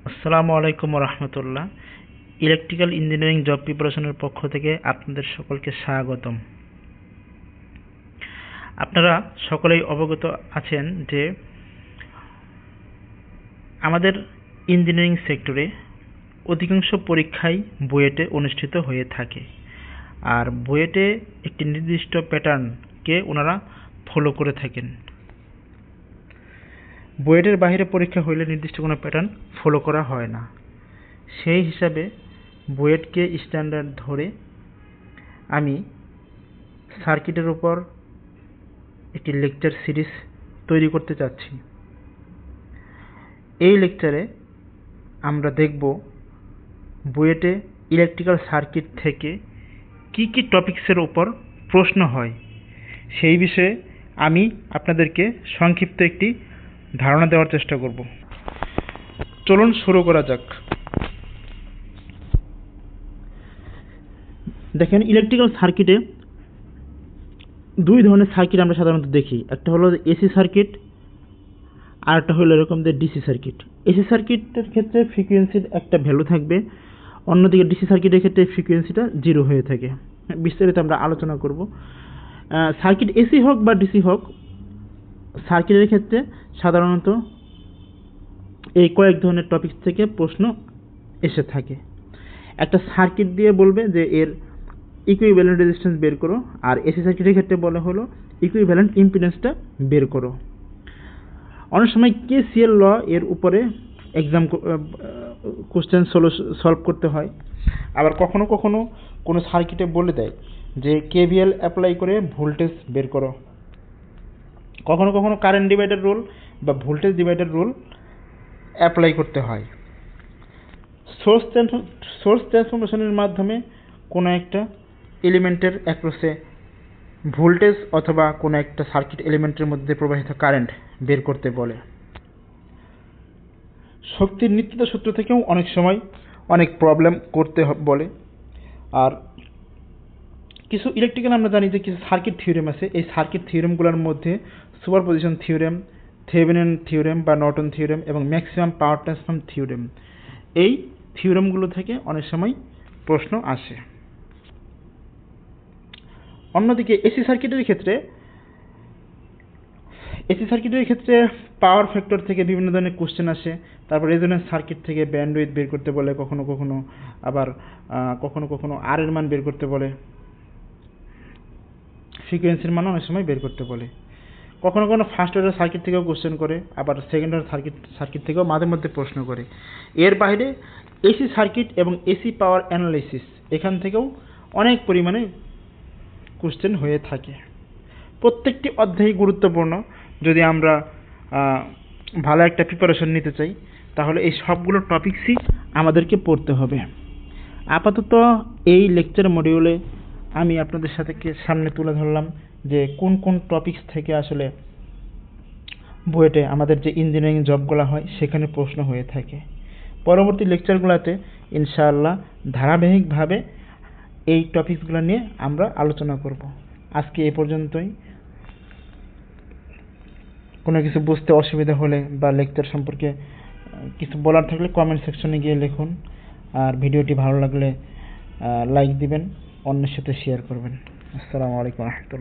আসসালামু আলাইকুম রহমতুল্লাহ। Electrical engineering job প্রিপারেশনের পক্ষ থেকে আপনাদের সকলকে স্বাগতম। আপনারা সকলেই অবগত আছেন যে আমাদের ইঞ্জিনিয়ারিং সেক্টরে অধিকাংশ পরীক্ষাই বুয়েটে অনুষ্ঠিত হয়ে থাকে, আর বুয়েটে একটি নির্দিষ্ট প্যাটার্নকে ওনারা ফলো করে থাকেন। বুয়েটের বাইরে পরীক্ষা হইলে নির্দিষ্ট কোনো প্যাটার্ন ফলো করা হয় না। সেই হিসাবে বুয়েটকে স্ট্যান্ডার্ড ধরে আমি সার্কিটের উপর একটি লেকচার সিরিজ তৈরি করতে চাচ্ছি। এই লেকচারে আমরা দেখব বুয়েটে ইলেকট্রিক্যাল সার্কিট থেকে কি কি টপিকসের উপর প্রশ্ন হয়, সেই বিষয়ে আমি আপনাদেরকে সংক্ষিপ্ত একটি ধারণা দেওয়ার চেষ্টা করব। চলুন শুরু করা যাক। দেখেন, ইলেকট্রিক্যাল সার্কিটে দুই ধরনের সার্কিট আমরা সাধারণত দেখি। একটা হলো এসি সার্কিট, আর একটা হলো এরকম যে ডিসি সার্কিট। এসি সার্কিটের ক্ষেত্রে ফ্রিকোয়েন্সির একটা ভ্যালু থাকবে, অন্যদিকে ডিসি সার্কিটের ক্ষেত্রে ফ্রিকোয়েন্সিটা জিরো হয়ে থাকে। বিস্তারিত আমরা আলোচনা করব। সার্কিট এসি হোক বা ডিসি হোক, সার্কিটের ক্ষেত্রে সাধারণত এই কয়েক ধরনের টপিক থেকে প্রশ্ন এসে থাকে। একটা সার্কিট দিয়ে বলবে যে এর ইকুইভ্যালেন্ট রেজিস্ট্যান্স বের করো, আর এসি সার্কিটের ক্ষেত্রে বলা হলো ইকুইভ্যালেন্ট ইম্পিডেন্সটা বের করো। অনেক সময় কেসিএল ল এর উপরে এক্সাম কোশ্চেন সলভ করতে হয়। আবার কখনো কখনো কোনো সার্কিটে বলে দেয় যে কেভিএল অ্যাপ্লাই করে ভোল্টেজ বের করো। কখনো কখনো কারেন্ট ডিভাইডার রুল বা ভোল্টেজ ডিভাইডার রুল অ্যাপ্লাই করতে হয়। সোর্স ট্রান্সফরমেশনের মাধ্যমে কোনো একটা এলিমেন্টের অ্যাক্রসে ভোল্টেজ অথবা কোনো একটা সার্কিট এলিমেন্টের মধ্যে প্রবাহিত কারেন্ট বের করতে বলে। শক্তির নিত্যতা সূত্র থেকেও অনেক সময় অনেক প্রবলেম করতে বলে। আর কিছু ইলেকট্রিক্যাল আমরা জানি যে কিছু সার্কিট থিওরেম আছে। এই সার্কিট থিওরেমগুলোর মধ্যে সুপারপজিশন থিওরেম, থেভেনিন থিওরেম বা নর্টন থিওরেম এবং ম্যাক্সিমাম পাওয়ার ট্রান্সফার থিওরেম, এই থিওরেমগুলো থেকে অনেক সময় প্রশ্ন আসে। অন্যদিকে এসি সার্কিটের ক্ষেত্রে পাওয়ার ফ্যাক্টর থেকে বিভিন্ন ধরনের কোশ্চেন আসে। তারপর রেজোন্যান্স সার্কিট থেকে ব্যান্ডউইথ বের করতে বলে কখনো কখনো, আবার কখনো কখনো আর এর মান বের করতে বলে, ফ্রিকোয়েন্সির মান অনেক সময় বের করতে বলে। কখনো কখনো ফার্স্ট অর্ডার সার্কিট থেকেও কোশ্চেন করে, আবার সেকেন্ড অর্ডার সার্কিট থেকেও মাঝে মধ্যে প্রশ্ন করে। এর বাইরে এসি সার্কিট এবং এসি পাওয়ার অ্যানালাইসিস, এখান থেকেও অনেক পরিমাণে কোশ্চেন হয়ে থাকে। প্রত্যেকটি অধ্যায় গুরুত্বপূর্ণ। যদি আমরা ভালো একটা প্রিপারেশন নিতে চাই, তাহলে এই সবগুলো টপিকসই আমাদেরকে পড়তে হবে। আপাতত এই লেকচার মডিউলে আমি আপনাদের সামনে তুলে ধরলাম যে কোন কোন টপিকস থেকে আসলে বুয়েটে আমাদের যে ইঞ্জিনিয়ারিং জবগুলো হয় সেখানে প্রশ্ন হয়ে থাকে। পরবর্তী লেকচারগুলোতে ইনশাআল্লাহ ধারাবাহিকভাবে এই টপিকসগুলো নিয়ে আমরা আলোচনা করব। আজকে এ পর্যন্তই। কোনো কিছু বুঝতে অসুবিধা হলে বা লেকচার সম্পর্কে কিছু বলার থাকলে কমেন্ট সেকশনে গিয়ে লিখুন। আর ভিডিওটি ভালো লাগলে লাইক দিবেন, অন্যের সাথে শেয়ার করবেন। আসসালামু আলাইকুম রহমতুল্লাহ।